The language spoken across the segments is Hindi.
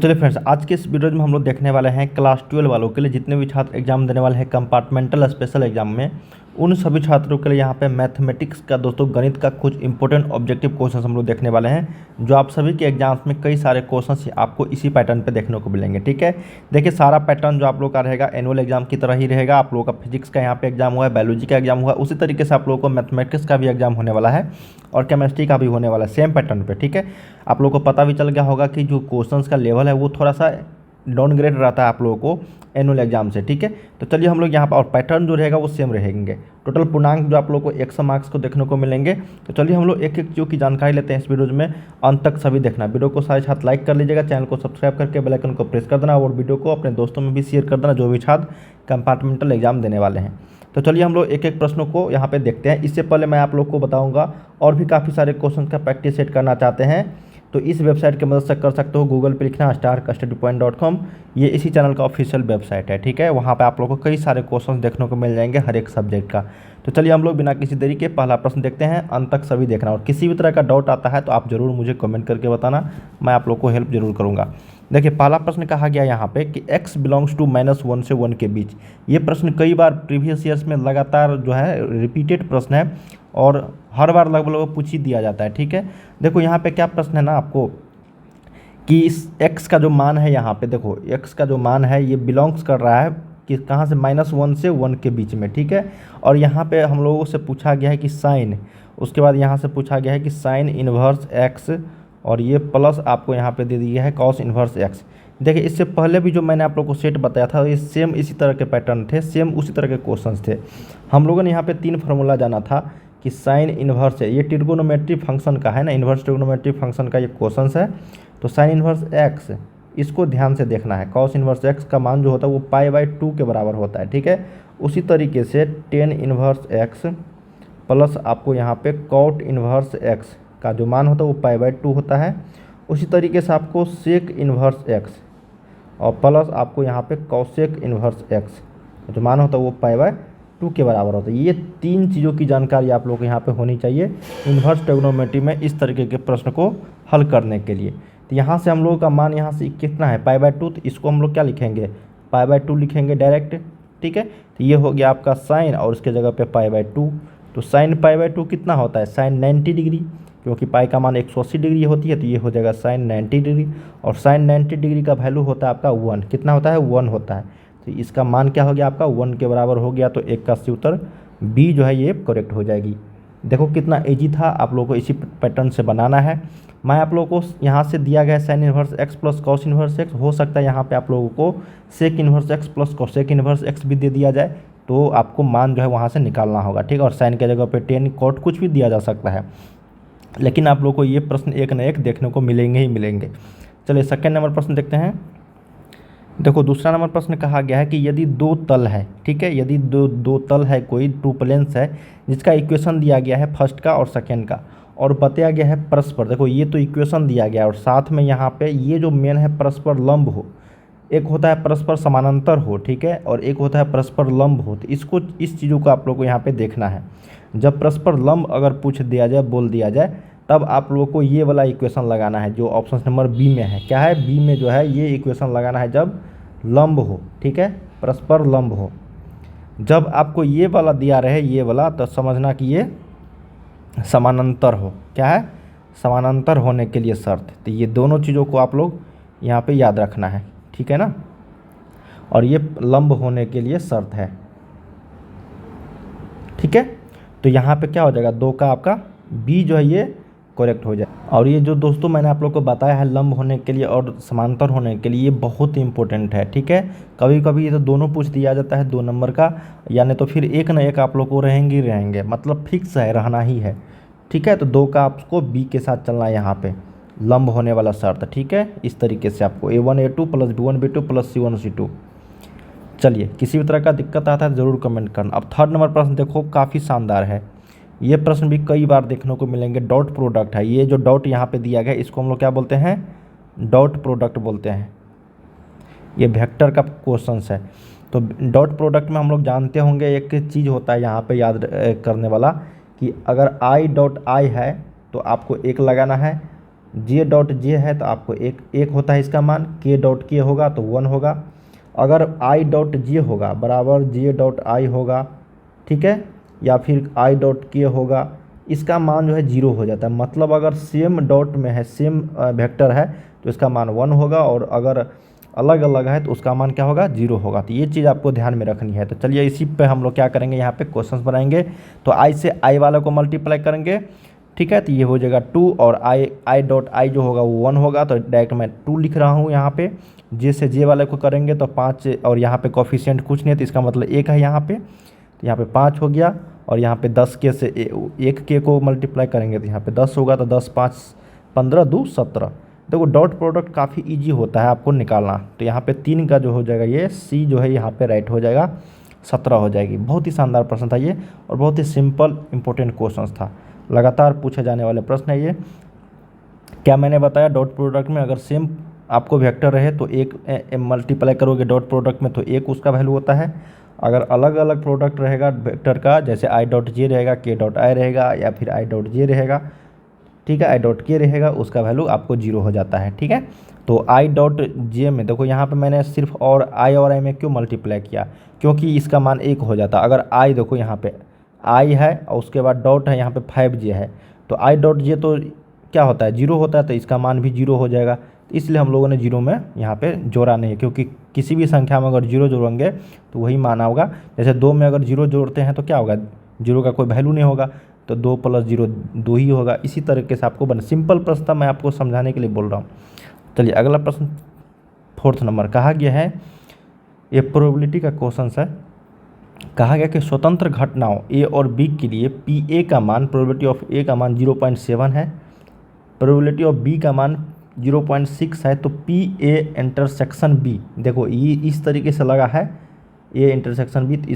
चलिए फ्रेंड्स, आज के इस वीडियो में हम लोग देखने वाले हैं क्लास 12 वालों के लिए जितने भी छात्र एग्जाम देने वाले हैं कंपार्टमेंटल स्पेशल एग्जाम में, उन सभी छात्रों के लिए यहाँ पे मैथमेटिक्स का दोस्तों गणित का कुछ इंपॉर्टेंट ऑब्जेक्टिव क्वेश्चन हम लोग देखने वाले हैं, जो आप सभी के एग्जाम्स में कई सारे क्वेश्चन आपको इसी पैटर्न पे देखने को मिलेंगे। ठीक है, देखिए सारा पैटर्न जो आप लोग का रहेगा एनुअल एग्जाम की तरह ही रहेगा। आप लोगों का फिजिक्स का यहाँ पे एग्जाम हुआ है, बायोलॉजी का एग्जाम हुआ है, उसी तरीके से आप लोगों को मैथमेटिक्स का भी एग्जाम होने वाला है और केमिस्ट्री का भी होने वाला है सेम पैटर्न पे। ठीक है, आप लोगों को पता भी चल गया होगा कि जो क्वेश्चंस का लेवल है वो थोड़ा सा डाउनग्रेड रहता है आप लोगों को एनुअल एग्जाम से। ठीक है, तो चलिए हम लोग यहाँ पर, और पैटर्न जो रहेगा वो सेम रहेंगे। टोटल पूर्णांक जो आप लोगों को 100 मार्क्स को देखने को मिलेंगे। तो चलिए हम लोग एक एक चीज़ की जानकारी लेते हैं इस वीडियो में, अंत तक सभी देखना। वीडियो को सारे छात्र लाइक कर लीजिएगा, चैनल को सब्सक्राइब करके बेल आइकन को प्रेस कर देना और वीडियो को अपने दोस्तों में भी शेयर कर देना जो भी छात्र कंपार्टमेंटल एग्जाम देने वाले हैं। तो चलिए हम लोग एक एक प्रश्नों को यहाँ पे देखते हैं। इससे पहले मैं आप लोग को बताऊँगा और भी काफ़ी सारे क्वेश्चन का प्रैक्टिस सेट करना चाहते हैं तो इस वेबसाइट की मदद से कर सकते हो। गूगल पे लिखना starkstudypoint.com, ये इसी चैनल का ऑफिशियल वेबसाइट है। ठीक है, वहाँ पे आप लोगों को कई सारे क्वेश्चंस देखने को मिल जाएंगे हर एक सब्जेक्ट का। तो चलिए हम लोग बिना किसी देरी के पहला प्रश्न देखते हैं, अंत तक सभी देखना और किसी भी तरह का डाउट आता है तो आप ज़रूर मुझे कमेंट करके बताना, मैं आप लोग को हेल्प जरूर करूँगा। देखिए पहला प्रश्न कहा गया यहाँ पे कि x बिलोंग्स टू -1 से 1 के बीच। ये प्रश्न कई बार प्रीवियस ईयर्स में लगातार जो है रिपीटेड प्रश्न है और हर बार लगभग पूछ ही दिया जाता है। ठीक है, देखो यहाँ पे क्या प्रश्न है ना आपको कि इस x का जो मान है यहाँ पे, देखो x का जो मान है ये बिलोंग्स कर रहा है कि कहाँ से, -1 से 1 के बीच में। ठीक है, और यहाँ पे हम लोगों से पूछा गया है कि साइन, उसके बाद यहाँ से पूछा गया है कि साइन इन्वर्स x और ये प्लस आपको यहाँ पे दे दिया है कॉस इन्वर्स x। देखिए इससे पहले भी जो मैंने आप लोग को सेट बताया था ये सेम इसी तरह के पैटर्न थे, सेम उसी तरह के क्वेश्चंस थे। हम लोगों ने यहाँ पे 3 फार्मूला जाना था कि साइन इन्वर्स है, ये ट्रिगोनोमेट्री फंक्शन का है ना, इन्वर्स ट्रिगोनोमेट्री फंक्शन का ये क्वेश्चन है। तो साइन इन्वर्स x इसको ध्यान से देखना है, कॉस इन्वर्स x का मान जो होता है वो π/2 के बराबर होता है। ठीक है, उसी तरीके से टेन इन्वर्स x प्लस आपको यहाँ पे कॉट इन्वर्स x का जो मान होता है वो π/2 होता है। उसी तरीके से आपको सेक इन्वर्स x और प्लस आपको यहाँ पे कॉसेक इन्वर्स x जो मान होता है वो π/2 के बराबर होता है। ये 3 चीज़ों की जानकारी आप लोग को यहाँ पे होनी चाहिए इन्वर्स ट्रिगोनोमेट्री में इस तरीके के प्रश्न को हल करने के लिए। तो यहाँ से हम लोगों का मान यहाँ से कितना है π/2, तो इसको हम लोग क्या लिखेंगे, π/2 लिखेंगे डायरेक्ट। ठीक है, तो ये हो गया आपका साइन और उसके जगह पे π/2। तो साइन π/2 कितना होता है, साइन 90 डिग्री, क्योंकि पाई का मान 180 डिग्री होती है तो ये हो जाएगा साइन 90 डिग्री। और साइन 90 डिग्री का वैल्यू होता है आपका 1, कितना होता है 1 होता है। तो इसका मान क्या हो गया आपका 1 के बराबर हो गया। तो एक का सी उत्तर बी जो है ये करेक्ट हो जाएगी। देखो कितना ईजी था, आप लोगों को इसी पैटर्न से बनाना है। मैं आप लोगों को यहाँ से दिया गया sine inverse x plus cos inverse x, हो सकता है यहाँ पे आप लोगों को sec inverse x plus cosec inverse x भी दे दिया जाए, तो आपको मान जो है वहाँ से निकालना होगा। ठीक है, और साइन के जगह पे टेन कॉट कुछ भी दिया जा सकता है, लेकिन आप लोग को ये प्रश्न एक न एक देखने को मिलेंगे ही मिलेंगे। चलिए सेकंड नंबर प्रश्न देखते हैं। देखो दूसरा नंबर प्रश्न कहा गया है कि यदि 2 तल है, ठीक है, यदि दो तल है, कोई 2 प्लेन्स है जिसका इक्वेशन दिया गया है फर्स्ट का और सेकंड का और बताया गया है परस्पर। देखो ये तो इक्वेशन दिया गया है और साथ में यहाँ पे ये जो मेन है परस्पर लंब हो, एक होता है परस्पर समानांतर हो, ठीक है, और एक होता है परस्पर लंब हो। तो इसको, इस चीज़ों को आप लोग को यहाँ पे देखना है। जब परस्पर लंब अगर पूछ दिया जाए, बोल दिया जाए, तब आप लोगों को ये वाला इक्वेशन लगाना है जो ऑप्शन नंबर बी में है। क्या है, बी में जो है ये इक्वेशन लगाना है जब लंब हो। ठीक है, परस्पर लंब हो। जब आपको ये वाला दिया रहे, ये वाला, तो समझना कि ये समानांतर हो। क्या है, समानांतर होने के लिए शर्त। तो ये दोनों चीज़ों को आप लोग यहाँ पे याद रखना है। ठीक है ना, और ये लंब होने के लिए शर्त है। ठीक है, तो यहाँ पे क्या हो जाएगा, 2 का आपका बी जो है ये करेक्ट हो जाए। और ये जो दोस्तों मैंने आप लोग को बताया है लंब होने के लिए और समांतर होने के लिए, ये बहुत इंपॉर्टेंट है। ठीक है, कभी कभी ये तो दोनों पूछ दिया जाता है 2 नंबर का, यानी तो फिर एक न एक आप लोग को रहेंगे ही रहेंगे, मतलब फिक्स है, रहना ही है। ठीक है, तो 2 का आपको बी के साथ चलना है यहाँ पे, लंब होने वाला शर्त। ठीक है, इस तरीके से आपको a1 a2 plus b1 b2 plus c1 c2। चलिए, किसी भी तरह का दिक्कत आता है ज़रूर कमेंट करना। अब थर्ड नंबर प्रश्न देखो, काफ़ी शानदार है। ये प्रश्न भी कई बार देखने को मिलेंगे। डॉट प्रोडक्ट है, ये जो डॉट यहाँ पे दिया गया इसको हम लोग क्या बोलते हैं, डॉट प्रोडक्ट बोलते हैं। ये वेक्टर का क्वेश्चन है। तो डॉट प्रोडक्ट में हम लोग जानते होंगे एक चीज़ होता है यहाँ पे याद करने वाला कि अगर i डॉट i है तो आपको 1 लगाना है, जे डॉट जे है तो आपको एक एक होता है इसका मान, के डॉट के होगा तो 1 होगा। अगर आई डॉट जे होगा बराबर जे डॉट आई होगा, ठीक है, या फिर आई डॉट के होगा, इसका मान जो है 0 हो जाता है। मतलब अगर सेम डॉट में है, सेम वेक्टर है तो इसका मान 1 होगा, और अगर अलग अलग है तो उसका मान क्या होगा, 0 होगा। तो ये चीज़ आपको ध्यान में रखनी है। तो चलिए इसी पे हम लोग क्या करेंगे, यहाँ पे क्वेश्चंस बनाएंगे। तो आई से आई वाला को मल्टीप्लाई करेंगे, ठीक है, तो ये हो जाएगा 2, और आई डॉट आई जो होगा वो 1 होगा, तो डायरेक्ट मैं 2 लिख रहा हूँ यहाँ पे। जे से जे वाले को करेंगे तो 5, और यहाँ पे कोफिशिएंट कुछ नहीं है तो इसका मतलब 1 है यहाँ पे, तो यहाँ पे 5 हो गया। और यहाँ पे 10 के से 1 के को मल्टीप्लाई करेंगे तो यहाँ पे 10 होगा, तो 10 5 15 2 17। देखो डॉट प्रोडक्ट काफ़ी इजी होता है आपको निकालना। तो यहाँ पे 3 का जो हो जाएगा ये सी जो है यहाँ पे राइट हो जाएगा, 17 हो जाएगी। बहुत ही शानदार प्रश्न था ये, और बहुत ही सिंपल इंपॉर्टेंट क्वेश्चन था, लगातार पूछे जाने वाले प्रश्न है ये। क्या मैंने बताया, डॉट प्रोडक्ट में अगर सेम आपको वेक्टर रहे तो एक मल्टीप्लाई करोगे डॉट प्रोडक्ट में तो एक उसका वैल्यू होता है। अगर अलग अलग प्रोडक्ट रहेगा वेक्टर का, जैसे आई डॉट जे रहेगा, के डॉट आई रहेगा, या फिर आई डॉट जे रहेगा, ठीक है, आई डॉट के रहेगा, उसका वैल्यू आपको 0 हो जाता है, ठीक है। तो आई डॉट जे में देखो यहाँ पे मैंने सिर्फ और आई में क्यों मल्टीप्लाई किया, क्योंकि इसका मान 1 हो जाता। अगर आई देखो यहाँ पे आई है और उसके बाद डॉट है यहाँ पे 5J है, तो आई डॉट जे तो क्या होता है, 0 होता है, तो इसका मान भी 0 हो जाएगा। तो इसलिए हम लोगों ने 0 में यहाँ पे जोड़ा नहीं है, क्योंकि किसी भी संख्या में अगर 0 जोड़ेंगे तो वही मान होगा। जैसे 2 में अगर 0 जोड़ते हैं तो क्या होगा, 0 का कोई वैल्यू नहीं होगा, तो 2 + 0 2 ही होगा। इसी तरीके से आपको सिंपल प्रश्न था, मैं आपको समझाने के लिए बोल रहा हूँ। चलिए अगला प्रश्न 4th नंबर कहा गया है, ये प्रोबेबिलिटी का क्वेश्चन है। कहा गया कि स्वतंत्र घटनाओं ए और बी के लिए पी ए का मान, प्रोबेबिलिटी ऑफ ए का मान 0.7 है, प्रोबेबिलिटी ऑफ बी का मान 0.6 है, तो पी ए इंटरसेक्शन बी, देखो ये इस तरीके से लगा है ए इंटरसेक्शन बी, तो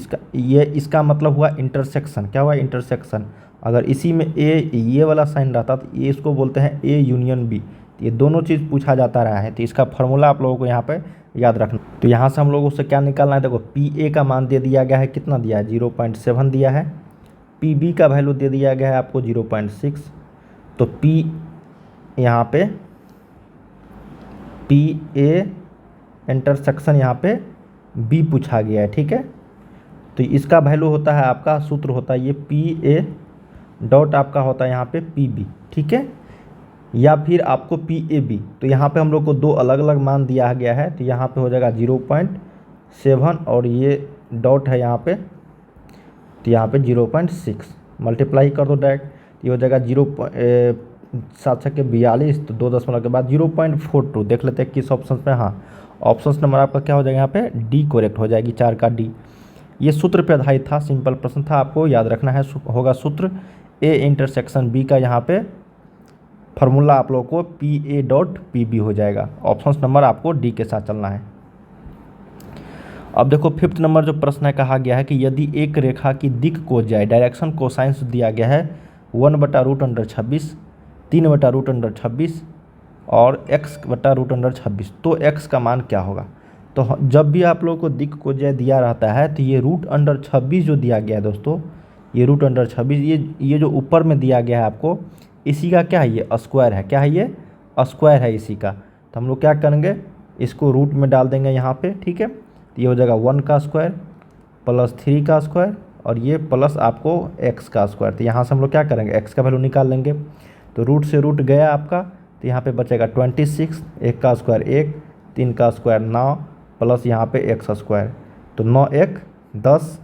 इसका मतलब हुआ इंटरसेक्शन। क्या हुआ, इंटरसेक्शन। अगर इसी में ए ये वाला साइन रहता तो ये इसको बोलते हैं ए यूनियन बी। ये दोनों चीज़ पूछा जाता रहा है, तो इसका फॉर्मूला आप लोगों को यहाँ पे याद रखना। तो यहाँ से हम लोगों से क्या निकालना है, देखो पी ए का मान दे दिया गया है, कितना दिया है, 0.7 दिया है। पी बी का वैल्यू दे दिया गया है आपको 0.6, तो पी यहाँ पे पी ए इंटरसेक्शन यहाँ पे बी पूछा गया है, ठीक है। तो इसका वैल्यू होता है आपका, सूत्र होता है ये पी ए डॉट आपका होता है यहाँ पे पी बी, ठीक है, या फिर आपको पी ए बी। तो यहाँ पे हम लोग को 2 अलग अलग मान दिया गया है, तो यहाँ पे हो जाएगा 0.7, और ये डॉट है यहाँ पे, तो यहाँ पे 0.6 मल्टीप्लाई कर दो डायरेक्ट, ये हो जाएगा 0.7 तो 2 दशमलव के बाद 0.42। देख लेते हैं किस ऑप्शन में। हाँ, ऑप्शन नंबर आपका क्या हो जाएगा, यहाँ पे डी करेक्ट हो जाएगी, 4 का डी। ये सूत्र पे आधारित था, सिंपल प्रश्न था, आपको याद रखना है होगा सूत्र ए इंटरसेक्शन बी का। यहाँ पे फार्मूला आप लोगों को P A dot P B हो जाएगा। ऑप्शन नंबर आपको डी के साथ चलना है। अब देखो 5th नंबर जो प्रश्न है, कहा गया है कि यदि एक रेखा की दिक को जाए, डायरेक्शन कोसाइंस दिया गया है 1/√26, 3/√26 और x/√26, तो x का मान क्या होगा। तो जब भी आप लोगों को दिक को जय दिया रहता है तो ये √26 जो दिया गया है दोस्तों, ये √26, ये जो ऊपर में दिया गया है आपको, इसी का क्या है, ये स्क्वायर है। क्या है, ये स्क्वायर है इसी का। तो हम लोग क्या करेंगे, इसको रूट में डाल देंगे यहाँ पे, ठीक है। तो ये हो जाएगा 1 का स्क्वायर प्लस 3 का स्क्वायर, और ये प्लस आपको x का स्क्वायर। तो यहाँ से हम लोग क्या करेंगे, x का वैल्यू निकाल लेंगे। तो रूट से रूट गया आपका, तो यहाँ पे बचेगा 26, 1 का स्क्वायर 1, 3 का स्क्वायर 9, प्लस यहाँ पे x स्क्वायर। तो 9 1 10,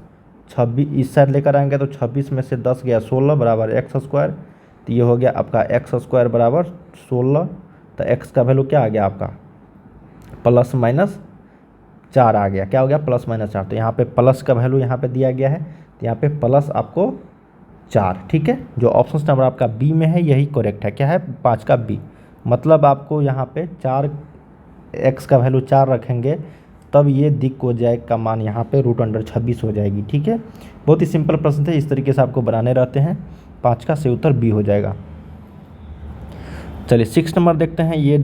26 इस साइड लेकर आएंगे तो 26 में से 10 गया 16 बराबर x स्क्वायर। तो ये हो गया आपका x स्क्वायर बराबर 16। तो x का वैल्यू क्या आ गया आपका, +-4 आ गया। क्या हो गया, +-4। तो यहाँ पे प्लस का वैल्यू यहाँ पे दिया गया है, तो यहाँ पे प्लस आपको 4, ठीक है। जो ऑप्शन नंबर आपका बी में है यही करेक्ट है। क्या है, 5 का बी। मतलब आपको यहाँ पे 4 x का वैल्यू 4 रखेंगे तब ये दिक को जाए का मान यहाँ पे √26 हो जाएगी, ठीक है। बहुत ही सिंपल प्रश्न थे, इस तरीके से आपको बनाने रहते हैं। 5 का सही उत्तर बी हो जाएगा। चलिए 6 नंबर देखते हैं। ये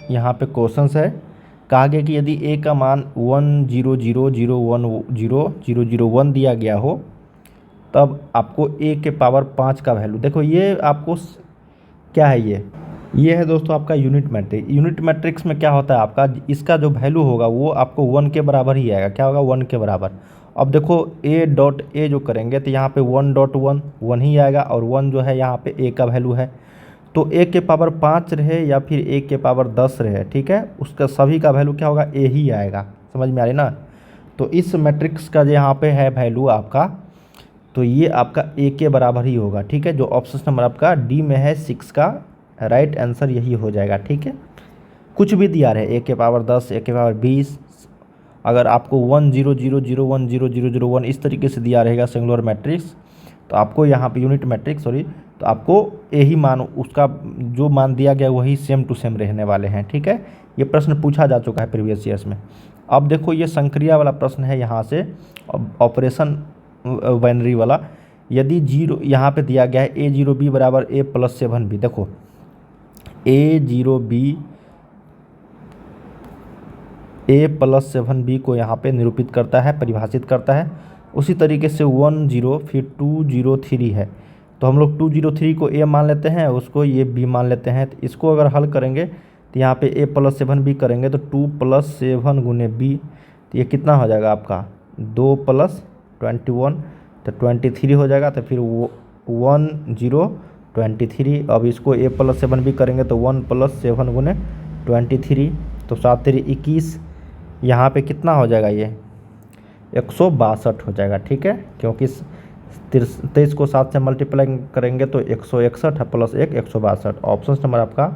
यहाँ पे क्वेश्चन है। कहा गया कि यदि a का मान 10000100001 दिया गया हो, तब आपको a के पावर 5 का वैल्यू, देखो ये आपको क्या है, ये ये है दोस्तों आपका यूनिट मैट्रिक्स। यूनिट मैट्रिक्स में क्या होता है आपका, इसका जो वैल्यू होगा वो आपको 1 के बराबर ही आएगा। क्या होगा, 1 के बराबर। अब देखो ए डॉट ए जो करेंगे तो यहाँ पे 1.1 1 ही आएगा, और 1 जो है यहाँ पे ए का वैल्यू है। तो ए के पावर 5 रहे या फिर ए के पावर 10 रहे, ठीक है, उसका सभी का वैल्यू क्या होगा, ए ही आएगा। समझ में आ रही ना। तो इस मैट्रिक्स का जो यहाँ पे है वैल्यू आपका, तो ये आपका ए के बराबर ही होगा। ठीक है, जो ऑप्शन नंबर आपका डी में है 6 का राइट आंसर यही हो जाएगा। ठीक है, कुछ भी दिया रहे, ए के पावर 10, ए के पावर 20, अगर आपको 1 0 0 0 1 0 0 0 1 इस तरीके से दिया रहेगा सिंगुलर मैट्रिक्स, तो आपको यहाँ पे यूनिट मैट्रिक्स सॉरी, तो आपको यही मान, उसका जो मान दिया गया वही सेम टू सेम रहने वाले हैं। ठीक है, ये प्रश्न पूछा जा चुका है प्रीवियस ईयर्स में। अब देखो ये संक्रिया वाला प्रश्न है यहाँ से, ऑपरेशन बाइनरी वाला। यदि जीरो यहाँ पे दिया गया है a0b बराबर a+7b, देखो a0b a+7b को यहाँ पे निरूपित करता है, परिभाषित करता है। उसी तरीके से 1 0 फिर 2 0 3 है, तो हम लोग 2 0 3 को a मान लेते हैं, उसको ये b मान लेते हैं। तो इसको अगर हल करेंगे तो यहाँ पे a+7b करेंगे तो 2+7 गुने b, तो ये कितना हो जाएगा आपका 2 + 21, तो 23 हो जाएगा। तो फिर 1 0 23, अब इसको a+7b करेंगे तो 1 + 7 गुने 23, तो 7 3 21, यहाँ पे कितना हो जाएगा, ये 162 हो जाएगा। ठीक है, क्योंकि 23 को 7 से मल्टीप्लाई करेंगे तो 161 + 1 162। ऑप्शन नंबर आपका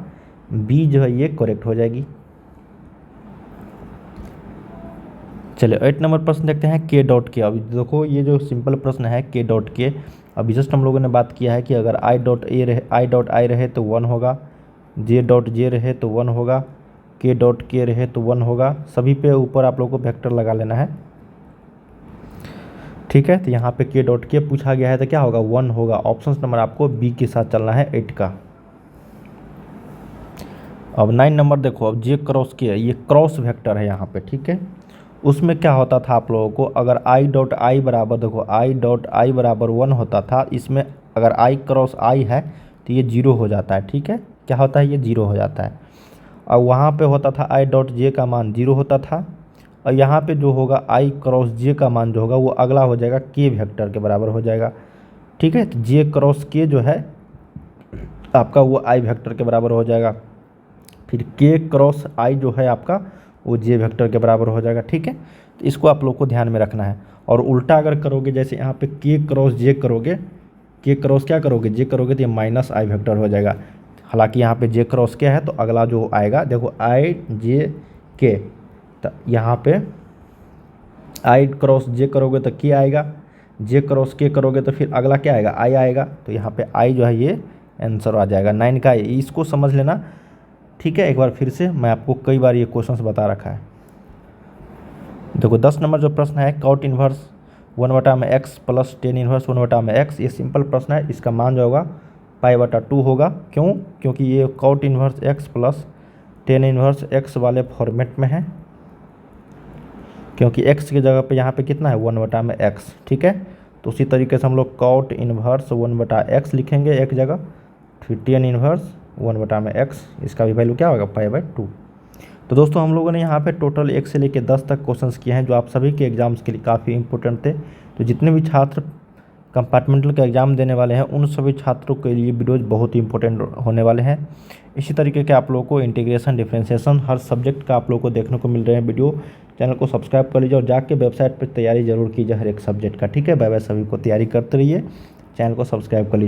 बी जो है ये करेक्ट हो जाएगी। चलिए 8 नंबर प्रश्न देखते हैं, के डॉट के। अभी देखो ये जो सिंपल प्रश्न है के डॉट के, अभी जस्ट हम लोगों ने बात किया है कि अगर आई डॉट आई रहे तो 1 होगा, जे डॉट जे रहे तो 1 होगा, के डॉट के रहे तो 1 होगा। सभी पे ऊपर आप लोगों को वेक्टर लगा लेना है। ठीक है, तो यहाँ पे के डॉट के पूछा गया है तो क्या होगा, 1 होगा। ऑप्शन नंबर आपको बी के साथ चलना है 8 का। अब 9 नंबर देखो, अब जे क्रॉस के, ये क्रॉस वेक्टर है यहाँ पे। ठीक है, उसमें क्या होता था आप लोगों को, अगर आई डॉट आई बराबर, देखो आई डॉट आई बराबर 1 होता था, इसमें अगर आई क्रॉस आई है तो ये 0 हो जाता है। ठीक है, क्या होता है, ये 0 हो जाता है। और वहाँ पे होता था आई डॉट जे का मान 0 होता था, और यहाँ पे जो होगा आई क्रॉस जे का मान जो होगा वो अगला हो जाएगा के वेक्टर के बराबर हो जाएगा। ठीक है, तो जे क्रॉस के जो है आपका वो आई वेक्टर के बराबर हो जाएगा, फिर के क्रॉस आई जो है आपका वो जे वेक्टर के बराबर हो जाएगा। ठीक है, तो इसको आप लोग को ध्यान में रखना है। और उल्टा अगर करोगे, जैसे यहाँ पे के क्रॉस जे करोगे, के क्रॉस क्या करोगे, जे करोगे तो ये माइनस आई वेक्टर हो जाएगा। हालांकि यहाँ पे जे क्रॉस के है तो अगला जो आएगा, देखो आई जे के, तो यहाँ पे आई क्रॉस जे करोगे तो के आएगा, जे क्रॉस के करोगे तो फिर अगला क्या आएगा, आई आएगा। तो यहाँ पे आई जो है ये आंसर आ जाएगा 9 का। इसको समझ लेना। ठीक है, एक बार फिर से, मैं आपको कई बार ये क्वेश्चंस बता रखा है। देखो 10 नंबर जो प्रश्न है, cot inverse 1/x plus tan inverse 1/x, ये सिंपल प्रश्न है। इसका मान जो होगा π/2 होगा। क्यों, क्योंकि ये cot inverse x plus tan inverse x वाले फॉर्मेट में है, क्योंकि x की जगह पे यहाँ पे कितना है 1/x। ठीक है, तो उसी तरीके से हम लोग कॉट इन्वर्स 1/x लिखेंगे एक जगह, फिर टेन इन्वर्स 1/x, इसका भी वैल्यू क्या होगा π/2। तो दोस्तों हम लोगों ने यहाँ पे टोटल 1 से लेकर 10 तक क्वेश्चंस किए हैं, जो आप सभी के एग्जाम्स के लिए काफ़ी इंपॉर्टेंट थे। तो जितने भी छात्र कंपार्टमेंटल का एग्ज़ाम देने वाले हैं उन सभी छात्रों के लिए वीडियोज़ बहुत ही इंपॉर्टेंट होने वाले हैं। इसी तरीके के आप लोगों को इंटीग्रेशन, डिफरेंशिएशन हर सब्जेक्ट का आप लोगों को देखने को मिल रहे हैं वीडियो। चैनल को सब्सक्राइब कर लीजिए और जाके वेबसाइट पर तैयारी जरूर कीजिए हर एक सब्जेक्ट का। ठीक है, बाय बाय, सभी को तैयारी करते रहिए, चैनल को सब्सक्राइब कर लीजिए।